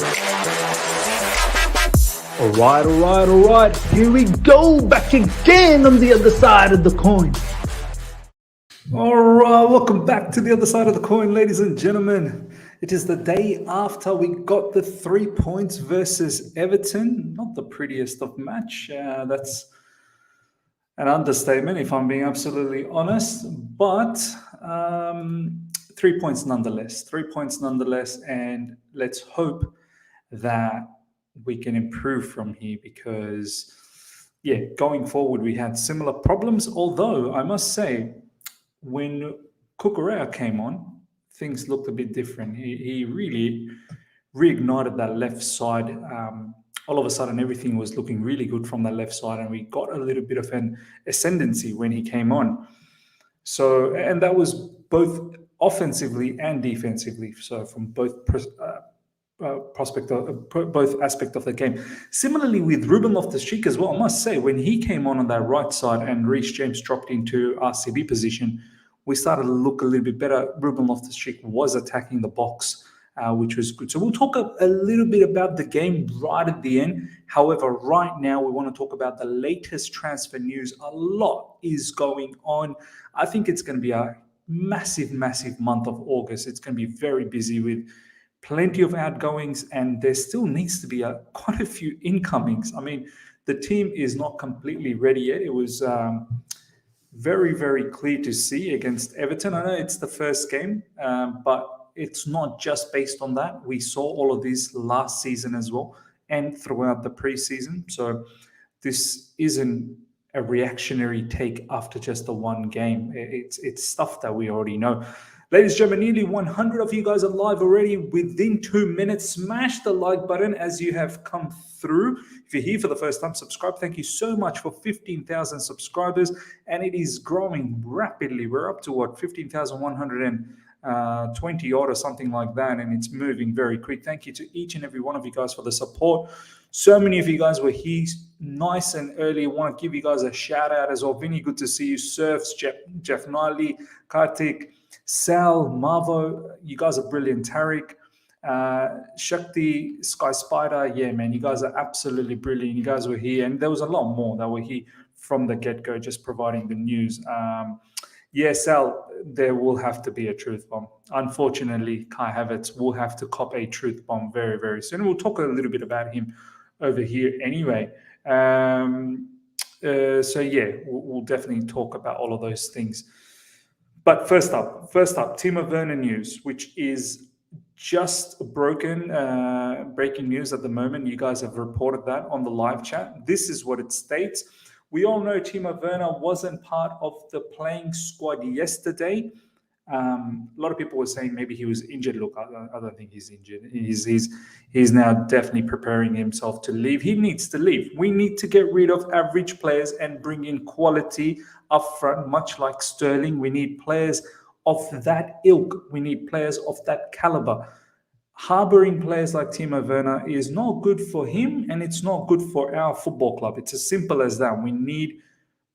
All right. Here we go, back again on the other side of the coin. All right, welcome back to the other side of the coin, ladies and gentlemen. It is the day after we got the 3 points versus Everton. Not the prettiest of match. That's an understatement, if I'm being absolutely honest. But 3 points nonetheless. 3 points nonetheless. And let's hope that we can improve from here because, going forward, we had similar problems. Although, I must say, when Cucurella came on, things looked a bit different. He really reignited that left side. All of a sudden, everything was looking really good from that left side, and we got a little bit of an ascendancy when he came on. So, and that was both offensively and defensively. So, from both both aspect of the game. Similarly with Ruben Loftus-Cheek as well, I must say, when he came on that right side and Reece James dropped into RCB position, we started to look a little bit better. Ruben Loftus-Cheek was attacking the box, which was good. So we'll talk a little bit about the game right at the end. However, right now we want to talk about the latest transfer news. A lot is going on. I think it's going to be a massive month of August. It's going to be very busy with plenty of outgoings, and there still needs to be quite a few incomings. I mean, the team is not completely ready yet. It was very clear to see against Everton. I know it's the first game, but it's not just based on that. We saw all of this last season as well and throughout the preseason. So this isn't a reactionary take after just the one game. It's stuff that we already know. Ladies and gentlemen, nearly 100 of you guys are live already within 2 minutes. Smash the like button as you have come through. If you're here for the first time, subscribe. Thank you so much for 15,000 subscribers, and it is growing rapidly. We're up to 15,120 odd or something like that, and it's moving very quick. Thank you to each and every one of you guys for the support. So many of you guys were here nice and early. I want to give you guys a shout out as well. Vinny, good to see you. Surfs, Jeff Knightley, Kartik, Sal, Marvo, you guys are brilliant. Tariq, Shakti, Sky Spider, yeah, man, you guys are absolutely brilliant. You guys were here, and there was a lot more that were here from the get-go, just providing the news. Sal, there will have to be a truth bomb. Unfortunately, Kai Havertz will have to cop a truth bomb very soon. We'll talk a little bit about him over here anyway. We'll definitely talk about all of those things. But first up, Timo Werner news, which is just breaking news at the moment. You guys have reported that on the live chat. This is what it states. We all know Timo Werner wasn't part of the playing squad yesterday. A lot of people were saying maybe he was injured. Look, I don't think he's injured. He's now definitely preparing himself to leave. He needs to leave. We need to get rid of average players and bring in quality up front, much like Sterling. We need players of that ilk. We need players of that caliber. Harboring players like Timo Werner is not good for him, and it's not good for our football club. It's as simple as that. We need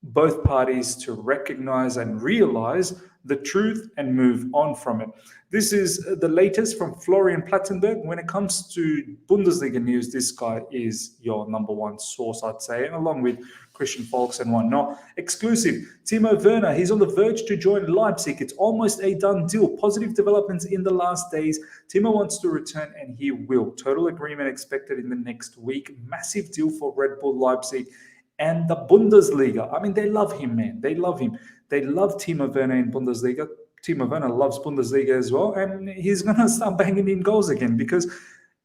both parties to recognize and realize the truth and move on from it. This is the latest from Florian Plattenberg. When it comes to Bundesliga news, this guy is your number one source, I'd say, along with Christian Folks and whatnot. Exclusive. Timo Werner, he's on the verge to join Leipzig. It's almost a done deal. Positive developments in the last days. Timo wants to return, and he will. Total agreement expected in the next week. Massive deal for Red Bull Leipzig and the Bundesliga. I mean, they love him, man. They love him. They love Timo Werner in Bundesliga. Timo Werner loves Bundesliga as well, and he's going to start banging in goals again because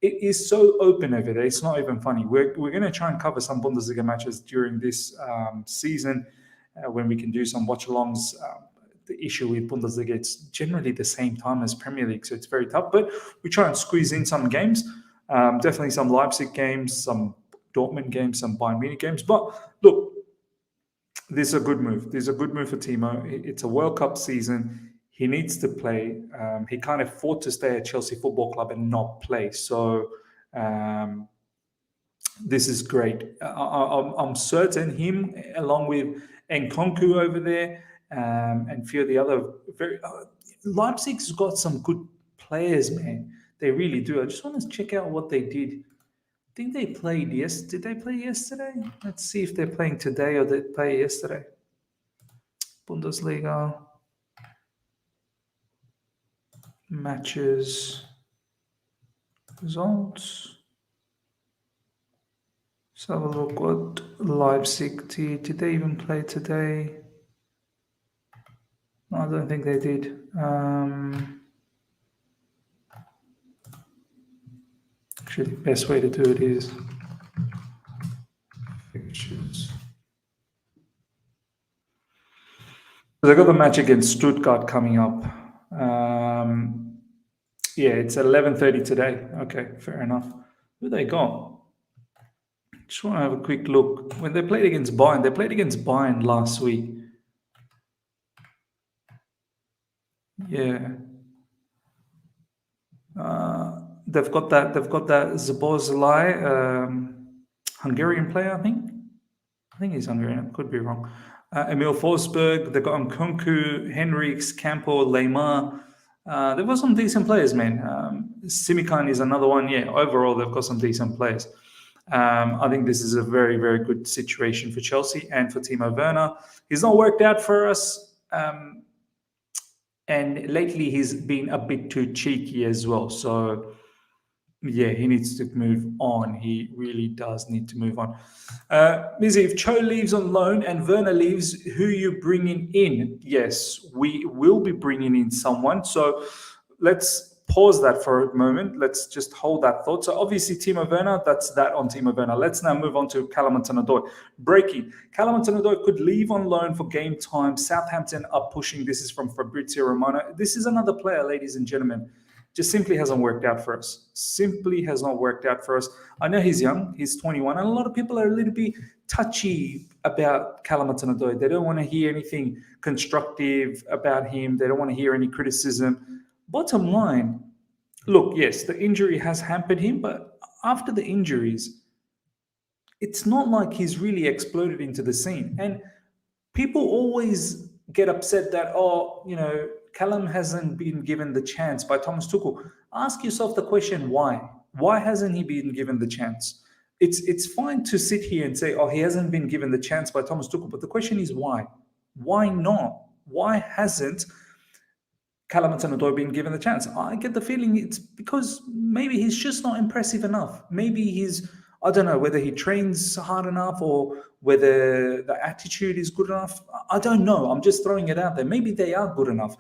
it is so open over there. It's not even funny. We're going to try and cover some Bundesliga matches during this season when we can do some watch-alongs. The issue with Bundesliga, it's generally the same time as Premier League, so it's very tough. But we try and squeeze in some games, definitely some Leipzig games, some Dortmund games, some Bayern Munich games. But look, this is a good move. This is a good move for Timo. It's a World Cup season. He needs to play. He can't afford to stay at Chelsea Football Club and not play. So this is great. I'm certain him, along with Nkunku over there, and a few of the other Leipzig's got some good players, man. They really do. I just want to check out what they did. I think they played Did they play yesterday? Let's see if they're playing today or they play yesterday. Bundesliga matches results. Let's have a look what Leipzig did. Did they even play today? No, I don't think they did. Actually, the best way to do it is fixtures. They got the match against Stuttgart coming up. Yeah, it's 11:30 today. Okay, fair enough. Who they got? Just want to have a quick look. When they played against Bayern last week. Yeah. They've got that Zabozlai, Hungarian player, I think. I think he's Hungarian. Could be wrong. Emil Forsberg. They've got Nkunku, Henriks, Campo, Leymar. They've got some decent players, man. Simikan is another one. Yeah, overall, they've got some decent players. I think this is a very, very good situation for Chelsea and for Timo Werner. He's not worked out for us. And lately, he's been a bit too cheeky as well. So, yeah, he needs to move on. He really does need to move on. Mizzy, if Cho leaves on loan and Werner leaves, who are you bringing in? Yes, we will be bringing in someone. So let's pause that for a moment. Let's just hold that thought. So obviously Timo Werner, that's that on Timo Werner. Let's now move on to Callum Hudson Odoi. Breaking. Callum Hudson Odoi could leave on loan for game time. Southampton are pushing. This is from Fabrizio Romano. This is another player, ladies and gentlemen. Just simply hasn't worked out for us. Simply has not worked out for us. I know he's young. He's 21. And a lot of people are a little bit touchy about Callum Hudson Odoi. They don't want to hear anything constructive about him. They don't want to hear any criticism. Bottom line, look, yes, the injury has hampered him. But after the injuries, it's not like he's really exploded into the scene. And people always get upset that, Callum hasn't been given the chance by Thomas Tuchel. Ask yourself the question, why? Why hasn't he been given the chance? It's fine to sit here and say, he hasn't been given the chance by Thomas Tuchel. But the question is why? Why not? Why hasn't Callum Hudson Odoi been given the chance? I get the feeling it's because maybe he's just not impressive enough. Maybe I don't know whether he trains hard enough or whether the attitude is good enough. I don't know. I'm just throwing it out there. Maybe they are good enough.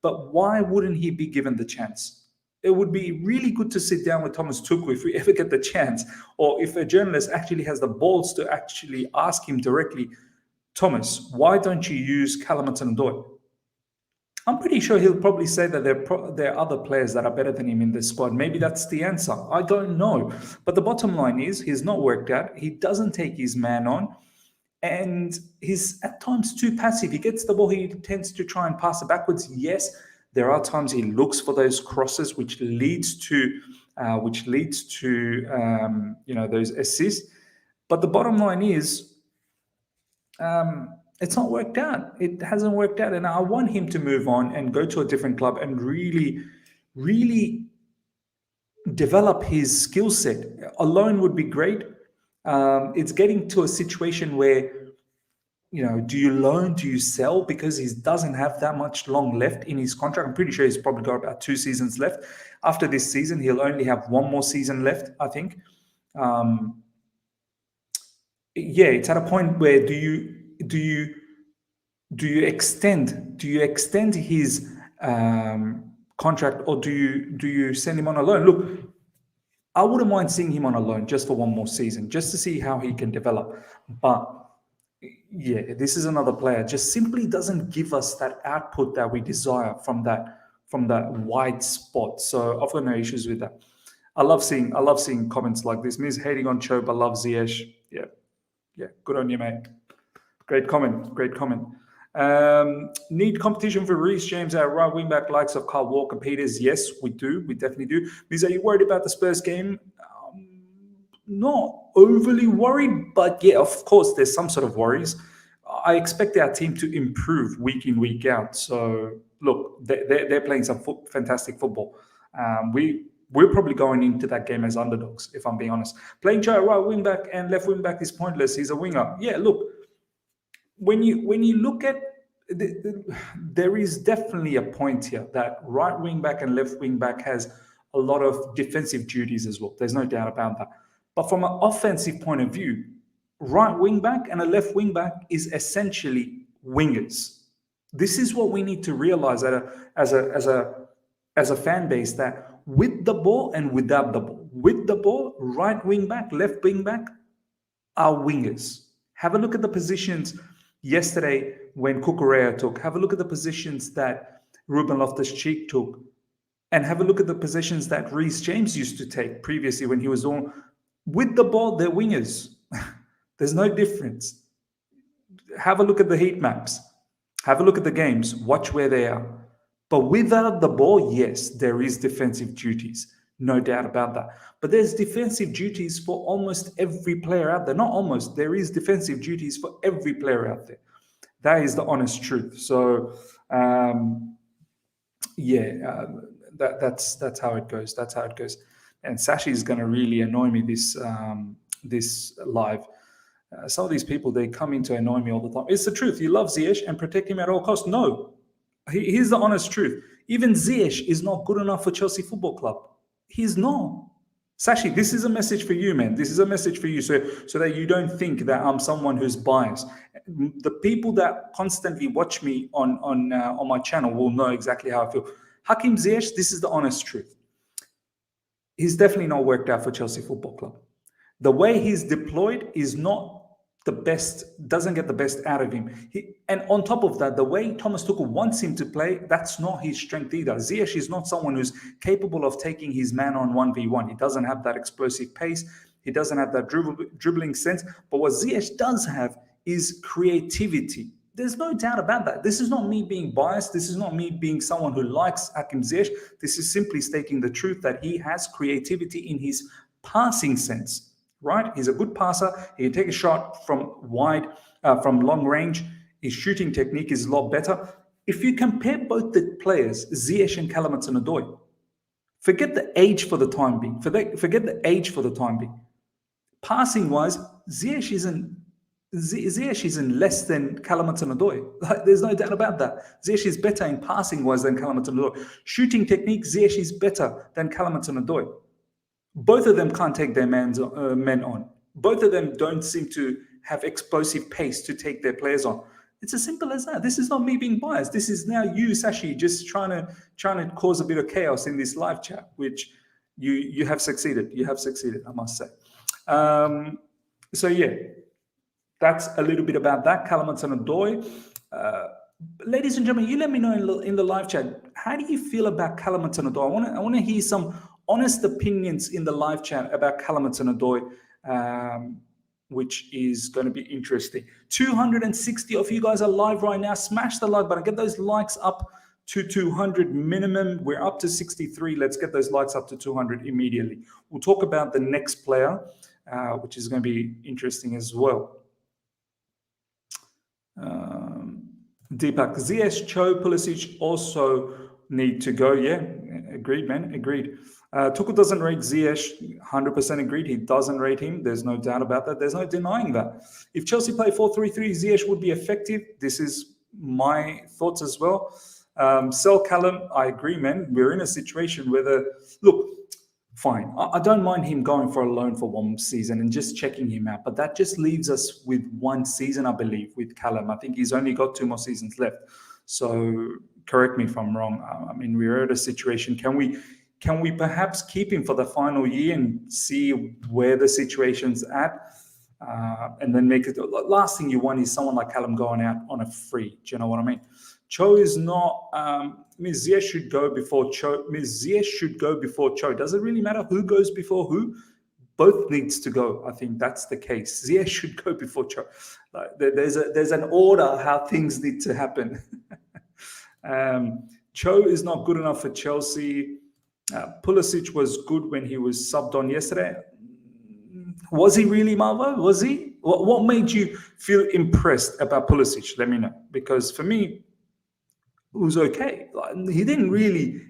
But why wouldn't he be given the chance? It would be really good to sit down with Thomas Tuchel if we ever get the chance, or if a journalist actually has the balls to actually ask him directly, Thomas, why don't you use Callum Hudson Odoi? I'm pretty sure he'll probably say that there are other players that are better than him in this squad. Maybe that's the answer. I don't know. But the bottom line is he's not worked out. He doesn't take his man on. And he's at times too passive. He gets the ball, he tends to try and pass it backwards. Yes, there are times he looks for those crosses, which leads to those assists. But the bottom line is, it's not worked out. It hasn't worked out, and I want him to move on and go to a different club and really, really develop his skill set. A loan would be great. It's getting to a situation where, do you loan, do you sell? Because he doesn't have that much long left in his contract. I'm pretty sure he's probably got about 2 seasons left. After this season, he'll only have 1 more season left, I think. It's at a point where do you extend his contract, or do you send him on a loan? Look, I wouldn't mind seeing him on a loan just for 1 more season, just to see how he can develop. But yeah, this is another player, just simply doesn't give us that output that we desire from that wide spot. So I've got no issues with that. I love seeing comments like this. Miz hating on Cho, but love Ziyech. Yeah, good on you, mate. Great comment. Need competition for Reece James, our right wing back, likes of Kyle Walker Peters? Yes, we do. We definitely do. Miz, are you worried about the Spurs game? Not overly worried, but yeah, of course, there's some sort of worries. I expect our team to improve week in, week out. So look, they're playing some fantastic football. We we're probably going into that game as underdogs, if I'm being honest. Playing Joe right wing back and left wing back is pointless. He's a winger. Yeah, look, when you look at there is definitely a point here that right wing back and left wing back has a lot of defensive duties as well. There's no doubt about that. But from an offensive point of view, right wing back and a left wing back is essentially wingers. This is what we need to realize as a fan base, that with the ball and without the ball, with the ball, right wing back, left wing back are wingers. Have a look at the positions yesterday when Cucurella took. Have a look at the positions that Ruben Loftus-Cheek took. And have a look at the positions that Reece James used to take previously when he was on. With the ball, they're wingers. There's no difference. Have a look at the heat maps. Have a look at the games. Watch where they are. But without the ball, yes, there is defensive duties. No doubt about that. But there's defensive duties for almost every player out there. Not almost. There is defensive duties for every player out there. That is the honest truth. So, that's how it goes. That's how it goes. And Sashi is going to really annoy me this live. Some of these people, they come in to annoy me all the time. It's the truth. You love Ziyech and protect him at all costs. No. Here's the honest truth. Even Ziyech is not good enough for Chelsea Football Club. He's not. Sashi, this is a message for you, man. This is a message for you, so that you don't think that I'm someone who's biased. The people that constantly watch me on my channel will know exactly how I feel. Hakim Ziyech, this is the honest truth. He's definitely not worked out for Chelsea Football Club. The way he's deployed is not the best, doesn't get the best out of him. And on top of that, the way Thomas Tuchel wants him to play, that's not his strength either. Ziyech is not someone who's capable of taking his man on 1v1. He doesn't have that explosive pace. He doesn't have that dribbling sense. But what Ziyech does have is creativity. There's no doubt about that. This is not me being biased. This is not me being someone who likes Hakim Ziyech. This is simply stating the truth that he has creativity in his passing sense. Right? He's a good passer. He can take a shot from wide, from long range. His shooting technique is a lot better. If you compare both the players, Ziyech and Callum Hudson Odoi, forget the age for the time being. Forget the age for the time being. Passing-wise, Ziyech isn't less than Callum Hudson Odoi. Like, there's no doubt about that. Ziyech is better in passing-wise than Callum Hudson Odoi. Shooting technique, Ziyech is better than Callum Hudson Odoi. Both of them can't take their men on. Both of them don't seem to have explosive pace to take their players on. It's as simple as that. This is not me being biased. This is now you, Sashi, just trying to cause a bit of chaos in this live chat, which you have succeeded. You have succeeded, I must say. So yeah, that's a little bit about that. Callum Hudson Odoi. Ladies and gentlemen, you let me know in the live chat. How do you feel about Callum Hudson Odoi? I want to hear some honest opinions in the live chat about Callum Hudson Odoi, which is going to be interesting. 260 of you guys are live right now. Smash the like button. Get those likes up to 200 minimum. We're up to 63. Let's get those likes up to 200 immediately. We'll talk about the next player, which is going to be interesting as well. Deepak, Ziyech, Cho, Pulisic also need to go. Yeah, agreed, man. Agreed. Tuchel doesn't rate Ziyech, 100% agreed. He doesn't rate him. There's no doubt about that. There's no denying that. If Chelsea play 4-3-3, Ziyech would be effective. This is my thoughts as well. Sell Callum, I agree, man. We're in a situation where look, fine. I don't mind him going for a loan for one season and just checking him out. But that just leaves us with one season, I believe, with Callum. I think he's only got 2 more seasons left. So correct me if I'm wrong. I mean, we're at a situation. Can we perhaps keep him for the final year and see where the situation's at, and then make it? The last thing you want is someone like Callum going out on a free. Do you know what I mean? Cho is not. Ziyech should go before Cho. Ziyech should go before Cho. Does it really matter who goes before who? Both needs to go. I think that's the case. Ziyech should go before Cho. Like, there's an order how things need to happen. Cho is not good enough for Chelsea. Pulisic was good when he was subbed on yesterday. Was he really, Marvo? Was he? What made you feel impressed about Pulisic? Let me know. Because for me, it was okay. Like, he didn't really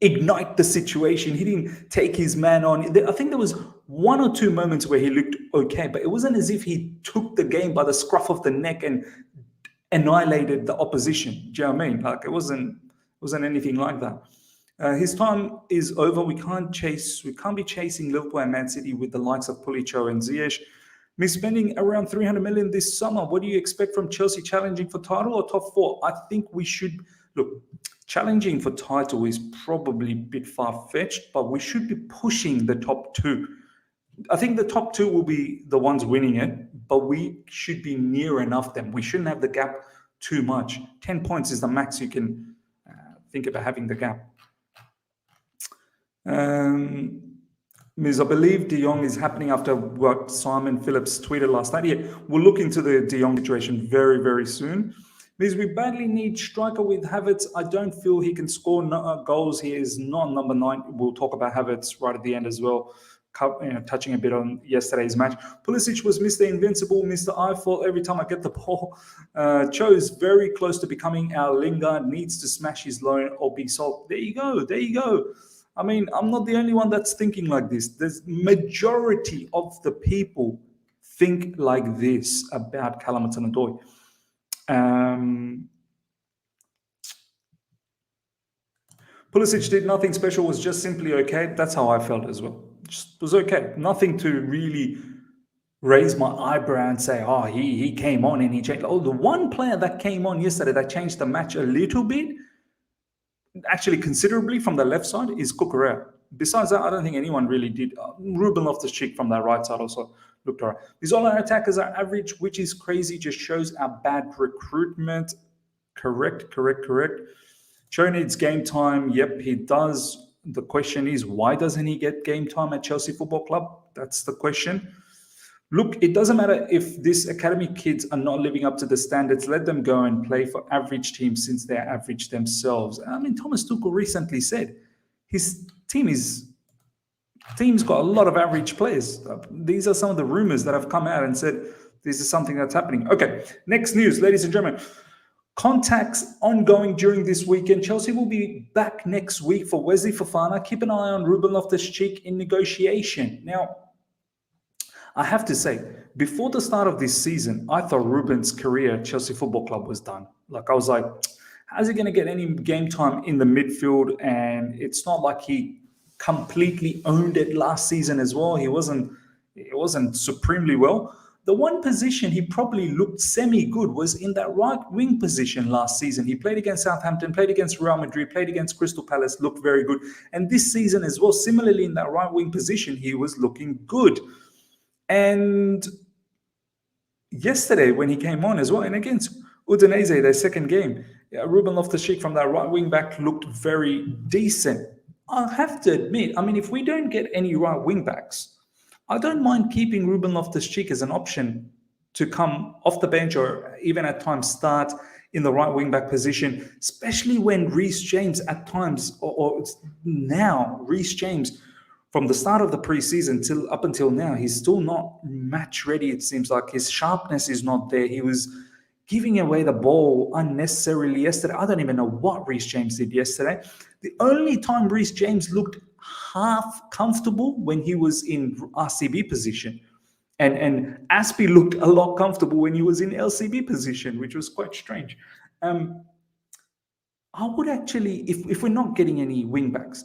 ignite the situation. He didn't take his man on. I think there was one or two moments where he looked okay, but it wasn't as if he took the game by the scruff of the neck and annihilated the opposition. Do you know what I mean? Like, it wasn't anything like that. His time is over. We can't be chasing Liverpool and Man City with the likes of Pulicho and Ziyech. Me spending around 300 million this summer. What do you expect from Chelsea challenging for title or top four? I think we should look. Challenging for title is probably a bit far-fetched, but we should be pushing the top two. I think the top two will be the ones winning it, but we should be near enough them. We shouldn't have the gap too much. 10 points is the max you can think about having the gap. Ms. I believe De Jong is happening after what Simon Phillips tweeted last night. Yeah, we'll look into the De Jong situation very, very soon. Because we badly need striker with Havertz. I don't feel he can score goals. He is not number 9. We'll talk about Havertz right at the end as well, touching a bit on yesterday's match. Pulisic was Mr. Invincible, Mr. Eiffel. Every time I get the ball, Cho is very close to becoming our Lingard. Needs to smash his loan or be sold. There you go. There you go. I mean, I'm not the only one that's thinking like this. There's majority of the people think like this about Callum Hudson Odoi. Pulisic did nothing special, was just simply okay. That's how I felt as well. Just was okay. Nothing to really raise my eyebrow and say, oh, he came on and he changed. Oh, the one player that came on yesterday that changed the match a little bit, actually considerably from the left side, is Cucurella. Besides that, I don't think anyone really did. Ruben Loftus-Cheek from that right side also looked all right. These all our attackers are average, which is crazy. Just shows our bad recruitment. Correct. Cho needs game time. Yep, he does. The question is, why doesn't he get game time at Chelsea Football Club? That's the question. Look, it doesn't matter if these academy kids are not living up to the standards. Let them go and play for average teams since they're average themselves. I mean, Thomas Tuchel recently said his team's got a lot of average players. These are some of the rumors that have come out and said this is something that's happening. Okay, next news, ladies and gentlemen. Contacts ongoing during this weekend. Chelsea will be back next week for Wesley Fofana. Keep an eye on Ruben Loftus-Cheek in negotiation. Now, I have to say, before the start of this season, I thought Ruben's career at Chelsea Football Club was done. Like, I was like, how's he going to get any game time in the midfield? And it's not like he completely owned it last season as well. It wasn't supremely well. The one position he probably looked semi-good was in that right wing position last season. He played against Southampton, played against Real Madrid, played against Crystal Palace, looked very good. And this season as well, similarly in that right wing position, he was looking good. And yesterday when he came on as well, and against Udinese, their second game, Ruben Loftus-Cheek from that right wing back looked very decent. I have to admit, I mean, if we don't get any right wing backs, I don't mind keeping Ruben Loftus-Cheek as an option to come off the bench or even at times start in the right wing back position, especially when Reece James at times, or now Reece James, from the start of the preseason till up until now, he's still not match ready. It seems like his sharpness is not there. He was giving away the ball unnecessarily yesterday. I don't even know what Reece James did yesterday. The only time Reece James looked half comfortable when he was in RCB position. And Aspie looked a lot comfortable when he was in LCB position, which was quite strange. I would actually, if we're not getting any wingbacks,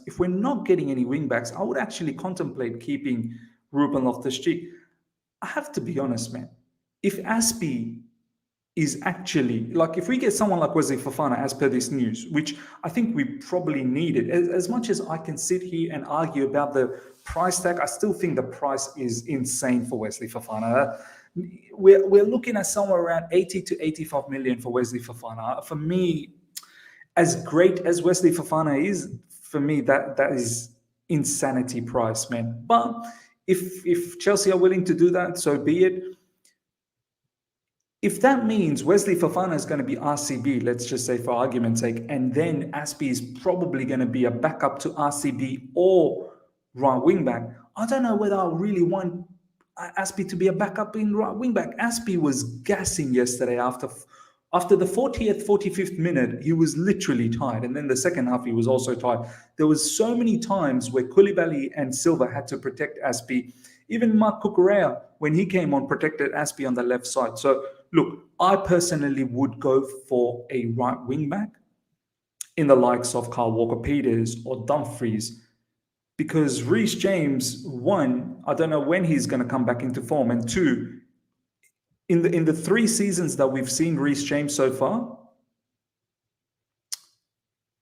I would actually contemplate keeping Ruben Loftus-Cheek. I have to be honest, man. If Aspie is actually, like, if we get someone like Wesley Fofana, as per this news, which I think we probably needed, as much as I can sit here and argue about the price tag, I still think the price is insane for Wesley Fofana. We're looking at somewhere around 80 to 85 million for Wesley Fofana. For me, as great as Wesley Fofana is, for me, that is insanity price, man. But if Chelsea are willing to do that, so be it. If that means Wesley Fofana is going to be RCB, let's just say for argument's sake, and then Aspie is probably going to be a backup to RCB or right wing back, I don't know whether I really want Aspie to be a backup in right wing back. Aspie was gassing yesterday after After the 40th, 45th minute, he was literally tired. And then the second half, he was also tired. There was so many times where Koulibaly and Silva had to protect Aspie. Even Marc Cucurella, when he came on, protected Aspie on the left side. So, look, I personally would go for a right wing back in the likes of Kyle Walker-Peters or Dumfries, because Reece James, one, I don't know when he's going to come back into form, and two, in the 3 seasons that we've seen Reece James so far,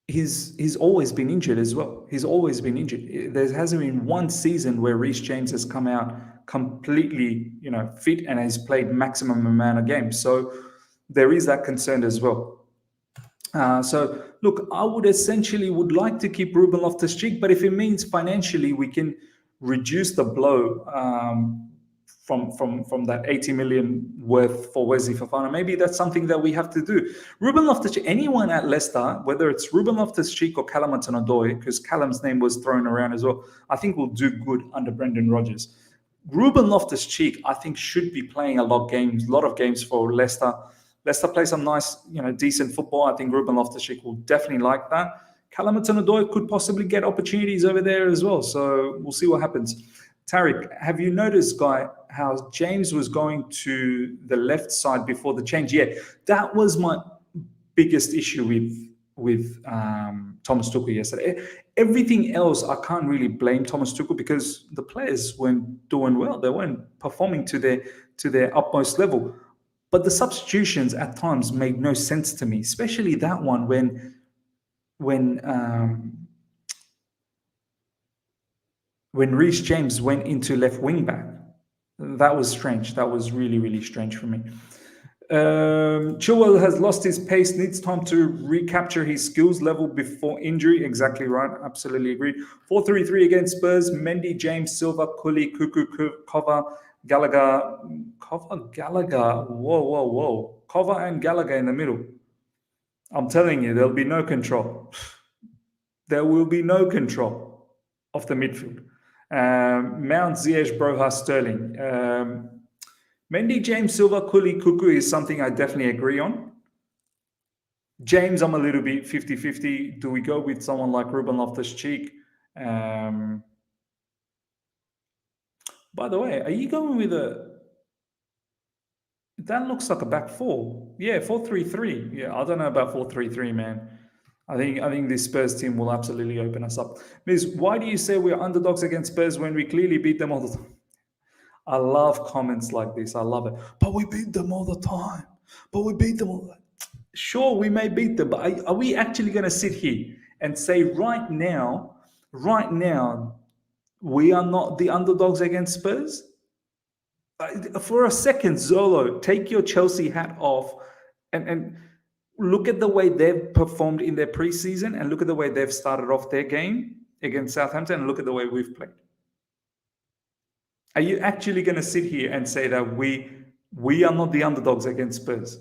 he's always been injured as well. He's always been injured. There hasn't been one season where Reece James has come out completely, fit and has played maximum amount of games. So there is that concern as well. So look, I would like to keep Ruben Loftus-Cheek, but if it means financially we can reduce the blow from that 80 million worth for Wesley Fofana, maybe that's something that we have to do. Ruben Loftus-Cheek, anyone at Leicester, whether it's Ruben Loftus-Cheek or Callum Hudson Odoi, because Callum's name was thrown around as well, I think will do good under Brendan Rodgers. Ruben Loftus-Cheek, I think, should be playing a lot of games for Leicester. Leicester play some nice, decent football. I think Ruben Loftus-Cheek will definitely like that. Callum Hudson Odoi could possibly get opportunities over there as well. So we'll see what happens. Tariq, have you noticed, Guy, how James was going to the left side before the change? Yeah, that was my biggest issue with Thomas Tuchel yesterday. Everything else, I can't really blame Thomas Tuchel because the players weren't doing well. They weren't performing to their utmost level. But the substitutions at times made no sense to me, especially that one when Reece James went into left wing back. That was strange. That was really, really strange for me. Chilwell has lost his pace, needs time to recapture his skills level before injury. Exactly right. Absolutely agreed. 4-3-3 against Spurs. Mendy, James, Silva, Kuli, Kuku, Kova, Gallagher. Whoa. Kova and Gallagher in the middle. I'm telling you, there'll be no control. There will be no control of the midfield. Mount, Ziyech, Broha, Sterling. Mendy, James, Silva, Kuli, Kuku is something I definitely agree on. James, I'm a little bit 50-50. Do we go with someone like Ruben Loftus-Cheek? By the way, are you going with that looks like a back four. Yeah, 4-3-3. Yeah, I don't know about 4-3-3, man. I think this Spurs team will absolutely open us up. Miz, why do you say we're underdogs against Spurs when we clearly beat them all the time? I love comments like this. I love it. But we beat them all the time. Sure, we may beat them, but are we actually going to sit here and say right now, we are not the underdogs against Spurs? For a second, Zolo, take your Chelsea hat off and look at the way they've performed in their preseason and look at the way they've started off their game against Southampton and look at the way we've played. Are you actually going to sit here and say that we are not the underdogs against Spurs?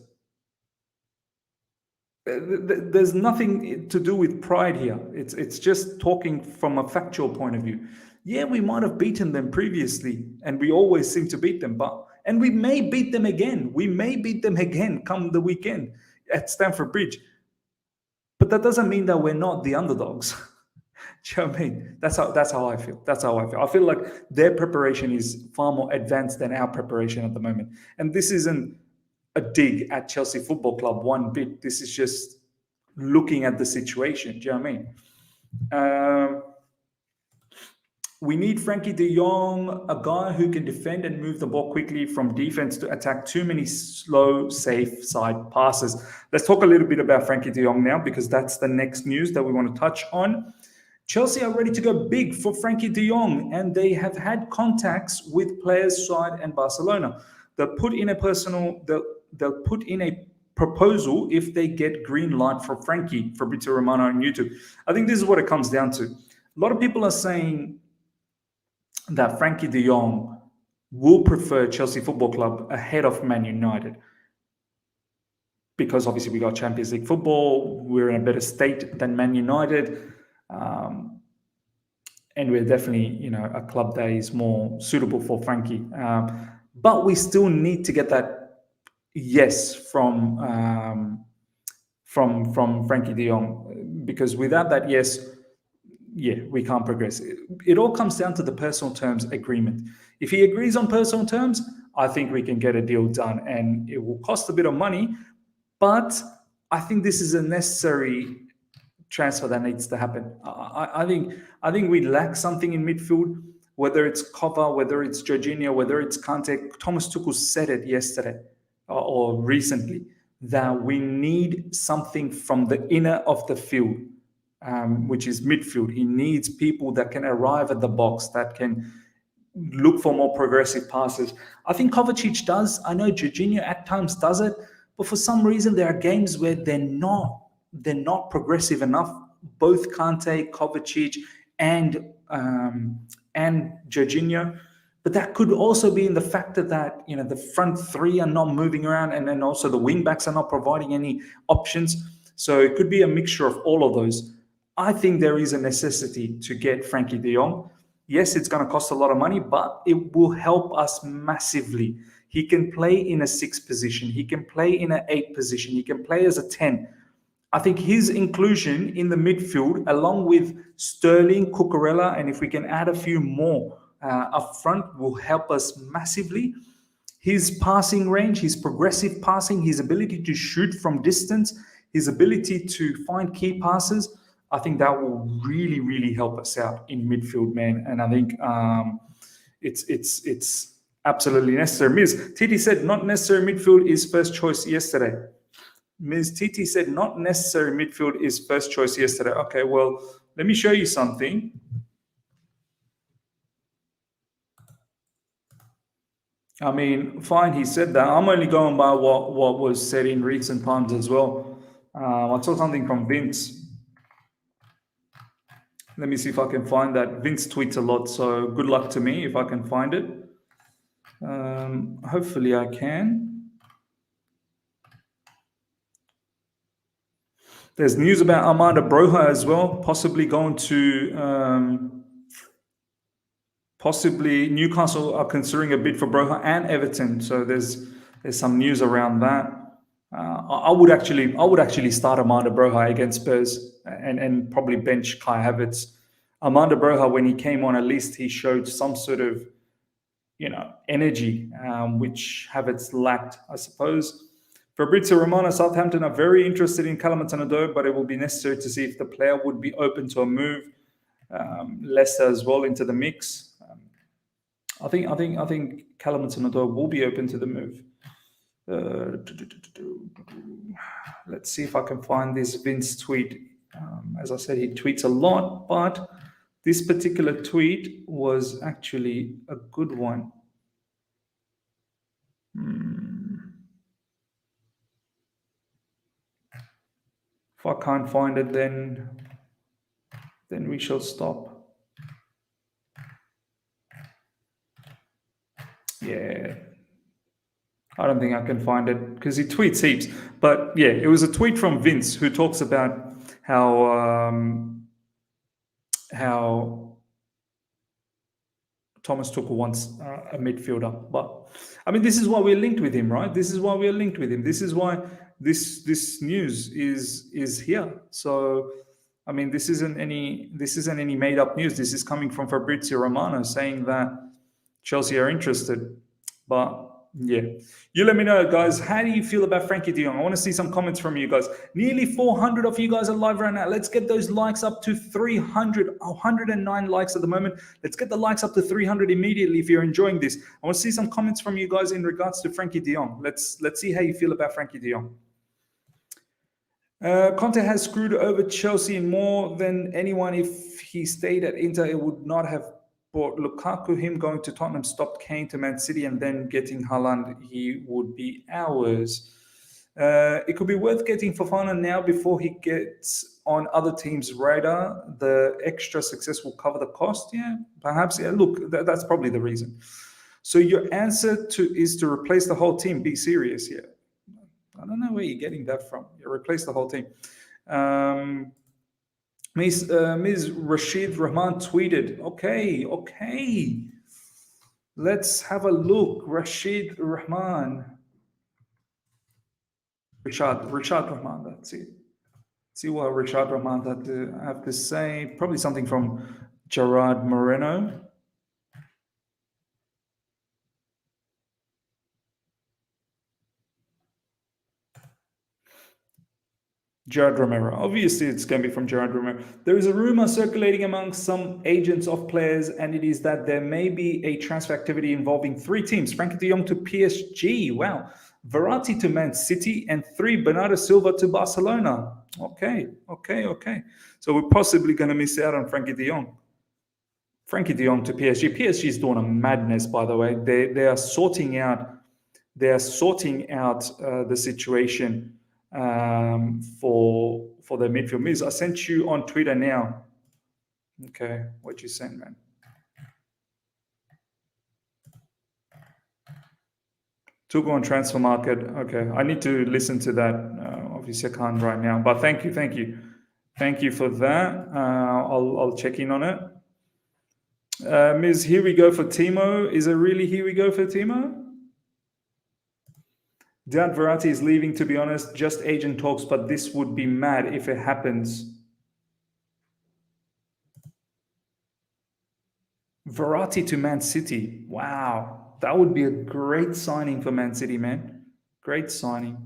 There's nothing to do with pride here. It's just talking from a factual point of view. Yeah, we might have beaten them previously, and we always seem to beat them, and we may beat them again. We may beat them again come the weekend at Stamford Bridge. But that doesn't mean that we're not the underdogs. Do you know what I mean? That's how I feel. I feel like their preparation is far more advanced than our preparation at the moment. And this isn't a dig at Chelsea Football Club one bit. This is just looking at the situation. Do you know what I mean? We need Frenkie De Jong, a guy who can defend and move the ball quickly from defense to attack. Too many slow, safe side passes. Let's talk a little bit about Frenkie De Jong now, because that's the next news that we want to touch on. Chelsea are ready to go big for Frenkie De Jong, and they have had contacts with players side and Barcelona. They'll put in a proposal if they get green light for Frenkie, Fabrizio Romano on YouTube. I think this is what it comes down to. A lot of people are saying that Frenkie De Jong will prefer Chelsea Football Club ahead of Man United, because obviously we got Champions League football, we're in a better state than Man United, and we're definitely a club that is more suitable for Frenkie. But we still need to get that yes from Frenkie De Jong, because without that yes, we can't progress. It all comes down to the personal terms agreement. If he agrees on personal terms, I think we can get a deal done, and it will cost a bit of money, but I think this is a necessary transfer that needs to happen. I think we lack something in midfield, whether it's Kova, whether it's Jorginho, whether it's Kante. Thomas Tuchel said it yesterday or recently that we need something from the inner of the field, which is midfield. He needs people that can arrive at the box, that can look for more progressive passes. I think Kovacic does. I know Jorginho at times does it, but for some reason there are games where they're not progressive enough. Both Kante, Kovacic, and Jorginho. But that could also be in the factor that the front three are not moving around, and then also the wing backs are not providing any options. So it could be a mixture of all of those. I think there is a necessity to get Frenkie De Jong. Yes, it's going to cost a lot of money, but it will help us massively. He can play in a 6 position. He can play in an 8 position. He can play as a 10. I think his inclusion in the midfield, along with Sterling, Cucurella, and if we can add a few more up front, will help us massively. His passing range, his progressive passing, his ability to shoot from distance, his ability to find key passes, I think that will really, really help us out in midfield, man. And I think it's absolutely necessary. Ms. Titi said not necessary midfield is first choice yesterday. Ms. Titi said not necessary midfield is first choice yesterday. Okay, well, let me show you something. I mean, fine, he said that. I'm only going by what was said in recent times as well. I saw something from Vince. Let me see if I can find that. Vince tweets a lot, so good luck to me if I can find it. Hopefully I can. There's news about Armando Broja as well, possibly going to... possibly Newcastle are considering a bid for Broja and Everton, so there's some news around that. I would actually start Armando Broja against Spurs and probably bench Kai Havertz. Armando Broja, when he came on, at least he showed some sort of energy, which Havertz lacked, I suppose. Fabrizio Romano, Southampton are very interested in Callum Hudson Odoi, but it will be necessary to see if the player would be open to a move. Leicester as well into the mix. I think Callum Hudson Odoi will be open to the move. Let's see if I can find this Vince tweet. As I said, he tweets a lot, but this particular tweet was actually a good one. If I can't find it, then we shall stop. Yeah. I don't think I can find it because he tweets heaps. But yeah, it was a tweet from Vince who talks about how Thomas Tuchel wants a midfielder. But I mean, this is why we're linked with him, right? This is why we're linked with him. This is why this news is here. So I mean, this isn't any made up news. This is coming from Fabrizio Romano saying that Chelsea are interested. But yeah, you let me know, guys. How do you feel about Frenkie De Jong? I want to see some comments from you guys. Nearly 400 of you guys are live right now. Let's get those likes up to 300. 109 likes at the moment. Let's get the likes up to 300 immediately if you're enjoying this. I want to see some comments from you guys in regards to Frenkie De Jong. Let's see how you feel about Frenkie De Jong. Conte has screwed over Chelsea more than anyone. If he stayed at Inter, it would not have bought Lukaku. Him going to Tottenham stopped Kane to Man City and then getting Haaland. He would be ours. It could be worth getting Fofana now before he gets on other teams' radar. The extra success will cover the cost. Yeah, perhaps. Yeah, look, that's probably the reason. So your answer is to replace the whole team. Be serious here. I don't know where you're getting that from. You replace the whole team. Ms. Rashid Rahman tweeted. Okay. Let's have a look. Rashid Rahman. Richard Rahman, that's it. See what Richard Rahman had to have to say. Probably something from Gerard Moreno. Gerard Romero. Obviously, it's going to be from Gerard Romero. There is a rumor circulating among some agents of players, and it is that there may be a transfer activity involving 3 teams. Frenkie De Jong to PSG. Wow. Verratti to Man City, and 3 Bernardo Silva to Barcelona. Okay. So we're possibly going to miss out on Frenkie De Jong. Frenkie De Jong to PSG. PSG is doing a madness, by the way. They are sorting out. They are sorting out the situation for the midfield. Miz, I sent you on Twitter now. Okay, what you sent, man? Took on transfer market. Okay, I need to listen to that. Obviously, I can't right now, but thank you for that. I'll check in on it. Ms. Here we go for Timo. Is it really here we go for Timo? Doubt Verratti is leaving, to be honest. Just agent talks, but this would be mad if it happens. Verratti to Man City. Wow. That would be a great signing for Man City, man. Great signing.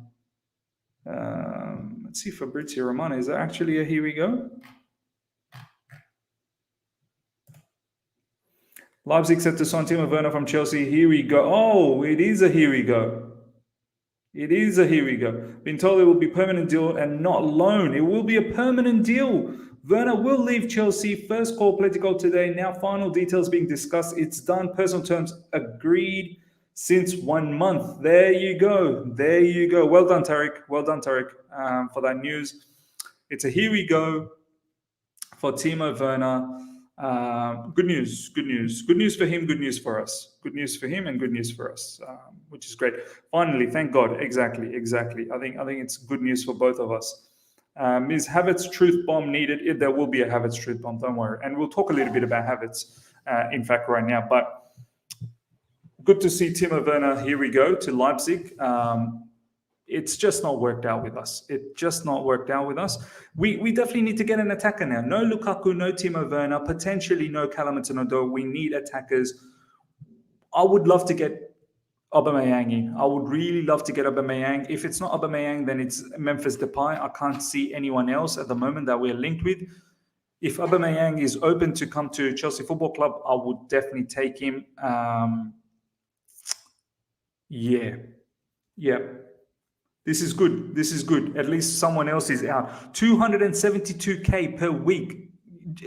Let's see, Fabrizio Romano. Is that actually a here we go? Leipzig set to sign Timo Werner from Chelsea. Here we go. Oh, it is a here we go. It is a here we go. Been told it will be permanent deal and not loan. It will be a permanent deal. Werner will leave Chelsea. First call political today. Now final details being discussed. It's done. Personal terms agreed since 1 month. There you go. There you go. Well done, Tariq. Well done, Tariq, for that news. It's a here we go for Timo Werner. Good news for him, good news for us. Good news for him and good news for us, which is great. Finally, thank God. Exactly. I think it's good news for both of us. Is Havertz truth bomb needed? There will be a Havertz truth bomb, don't worry. And we'll talk a little bit about Havertz, in fact, right now. But good to see Timo Werner. Here we go to Leipzig. It's just not worked out with us. We definitely need to get an attacker now. No Lukaku, no Timo Werner, potentially no Callum Hudson Odoi. We need attackers. I would love to get Aubameyang in. I would really love to get Aubameyang. If it's not Aubameyang, then it's Memphis Depay. I can't see anyone else at the moment that we're linked with. If Aubameyang is open to come to Chelsea Football Club, I would definitely take him. Yeah. This is good. At least someone else is out. 272K per week.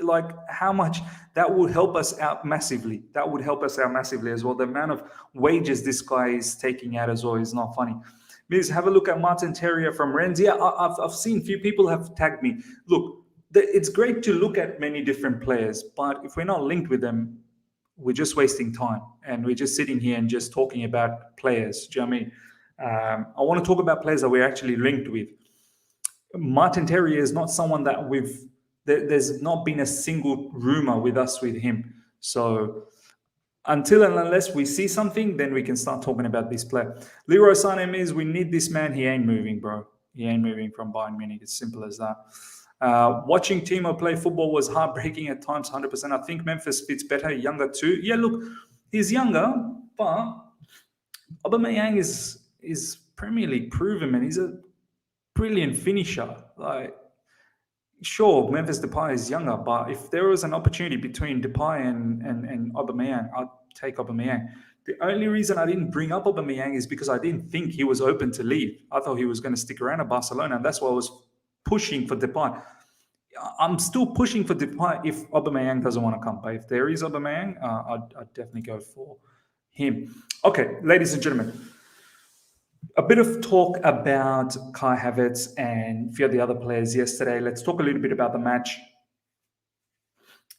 Like, how much? That would help us out massively. As well. The amount of wages this guy is taking out as well is not funny. Miz, have a look at Martin Terrier from Rennes. Yeah, I've seen a few people have tagged me. Look, it's great to look at many different players, but if we're not linked with them, we're just wasting time. And we're just sitting here and just talking about players. Do you know what I mean? I want to talk about players that we're actually linked with. Martin Terrier is not someone that there's not been a single rumor with him. So until and unless we see something, then we can start talking about this player. Leroy Sané means we need this man. He ain't moving, bro. He ain't moving from Bayern Munich. It's simple as that. Watching Timo play football was heartbreaking at times, 100%. I think Memphis fits better, younger too. Yeah, look, he's younger, but Aubameyang is Premier League proven, man. He's a brilliant finisher. Like, sure, Memphis Depay is younger, but if there was an opportunity between Depay and Aubameyang, I'd take Aubameyang. The only reason I didn't bring up Aubameyang is because I didn't think he was open to leave. I thought he was going to stick around at Barcelona, and that's why I was pushing for Depay. I'm still pushing for Depay if Aubameyang doesn't want to come. But if there is Aubameyang, I'd definitely go for him. Okay, ladies and gentlemen, a bit of talk about Kai Havertz and a few of the other players yesterday. Let's talk a little bit about the match.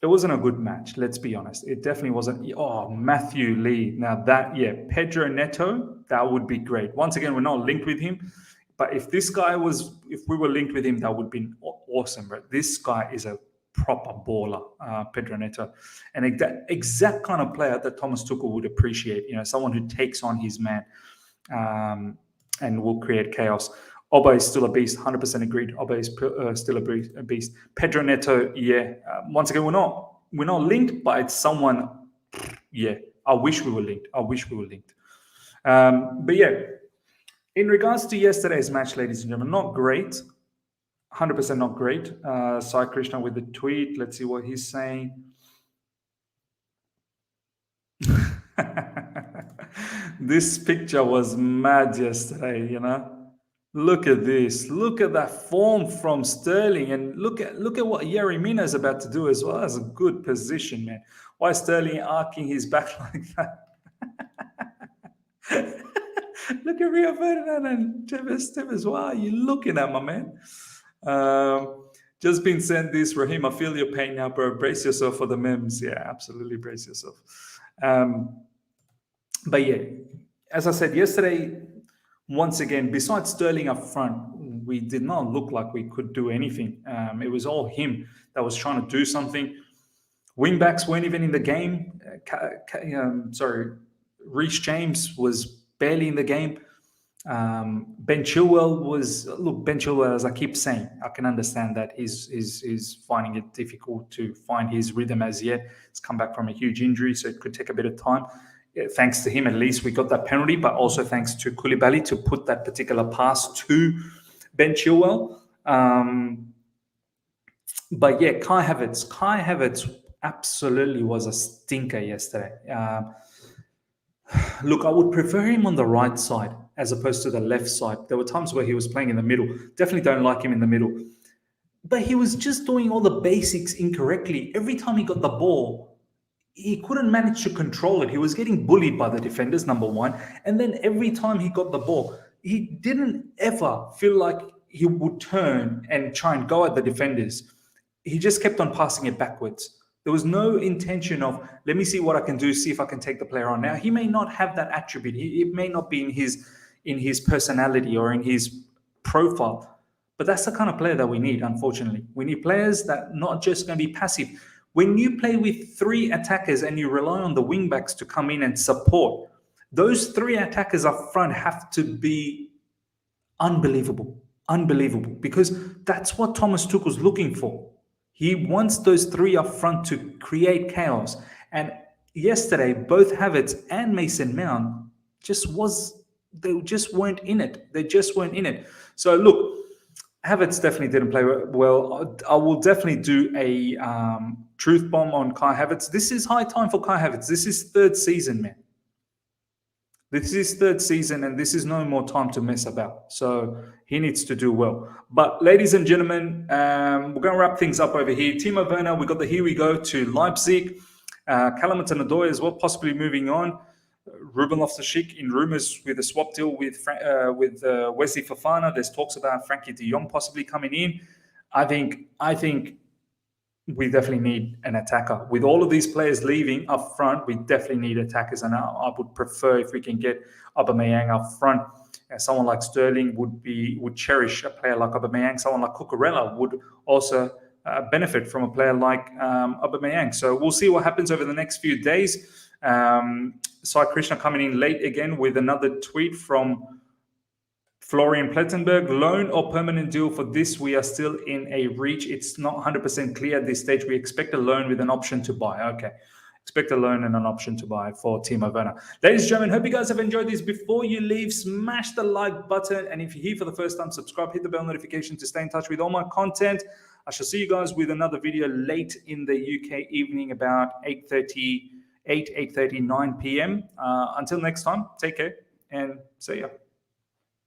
It wasn't a good match, let's be honest. It definitely wasn't. Oh, Matthew Lee. Now that, Pedro Neto, that would be great. Once again, we're not linked with him. But if we were linked with him, that would be awesome. Right? This guy is a proper baller, Pedro Neto. And that exact kind of player that Thomas Tuchel would appreciate. Someone who takes on his man and will create chaos. Oba is still a beast, 100% agreed. Oba is still a beast. Pedro Neto, yeah. Once again, we're not linked, but it's someone. Yeah, I wish we were linked. But yeah, in regards to yesterday's match, ladies and gentlemen, not great. 100% not great. Sai Krishna with the tweet. Let's see what he's saying. This picture was mad yesterday, Look at this. Look at that form from Sterling, and look at what Yerry Mina is about to do as well. That's a good position, man. Why is Sterling arcing his back like that? Look at Rio Ferdinand and Tevez. Why are you looking at, my man? Just been sent this, Raheem. I feel your pain now, bro. Brace yourself for the memes. Yeah, absolutely brace yourself. But yeah, as I said yesterday, once again, besides Sterling up front, we did not look like we could do anything. It was all him that was trying to do something. Wingbacks weren't even in the game. Reece James was barely in the game. Ben Chilwell, as I keep saying, I can understand that he's finding it difficult to find his rhythm as yet. He's come back from a huge injury, so it could take a bit of time. Thanks to him, at least we got that penalty, but also thanks to Koulibaly to put that particular pass to Ben Chilwell. But yeah, Kai Havertz absolutely was a stinker yesterday. Look, I would prefer him on the right side as opposed to the left side. There were times where he was playing in the middle. Definitely don't like him in the middle. But he was just doing all the basics incorrectly. Every time he got the ball, he couldn't manage to control it. He was getting bullied by the defenders, number one. And then every time he got the ball, he didn't ever feel like he would turn and try and go at the defenders. He just kept on passing it backwards. There was no intention of, let me see what I can do, see if I can take the player on. Now, he may not have that attribute. It may not be in his personality or in his profile. But that's the kind of player that we need, unfortunately. We need players that are not just going to be passive. When you play with three attackers and you rely on the wingbacks to come in and support, those three attackers up front have to be unbelievable, because that's what Thomas Tuchel's looking for. He wants those three up front to create chaos. And yesterday, both Havertz and Mason Mount they just weren't in it. So look, Havertz definitely didn't play well. I will definitely do a truth bomb on Kai Havertz. This is high time for Kai Havertz. This is third season, man. This is third season, and this is no more time to mess about. So he needs to do well. But ladies and gentlemen, we're going to wrap things up over here. Timo Werner, we got the here we go to Leipzig. Callum Hudson Odoi as well, possibly moving on. Ruben Loftus-Cheek in rumours with a swap deal with Wesley Fofana. There's talks about Frenkie De Jong possibly coming in. I think we definitely need an attacker. With all of these players leaving up front, we definitely need attackers. And I would prefer if we can get Aubameyang up front. Someone like Sterling would cherish a player like Aubameyang. Someone like Cucurella would also benefit from a player like Aubameyang. So we'll see what happens over the next few days. Sai Krishna coming in late again with another tweet from Florian Plettenberg. Loan or permanent deal for this? We are still in a reach. It's not 100% clear at this stage. We expect a loan with an option to buy. Okay. Expect a loan and an option to buy for Timo Werner. Ladies and gentlemen, hope you guys have enjoyed this. Before you leave, smash the like button. And if you're here for the first time, subscribe, hit the bell notification to stay in touch with all my content. I shall see you guys with another video late in the UK evening, about 8:30, 9 p.m. Until next time, take care and see ya.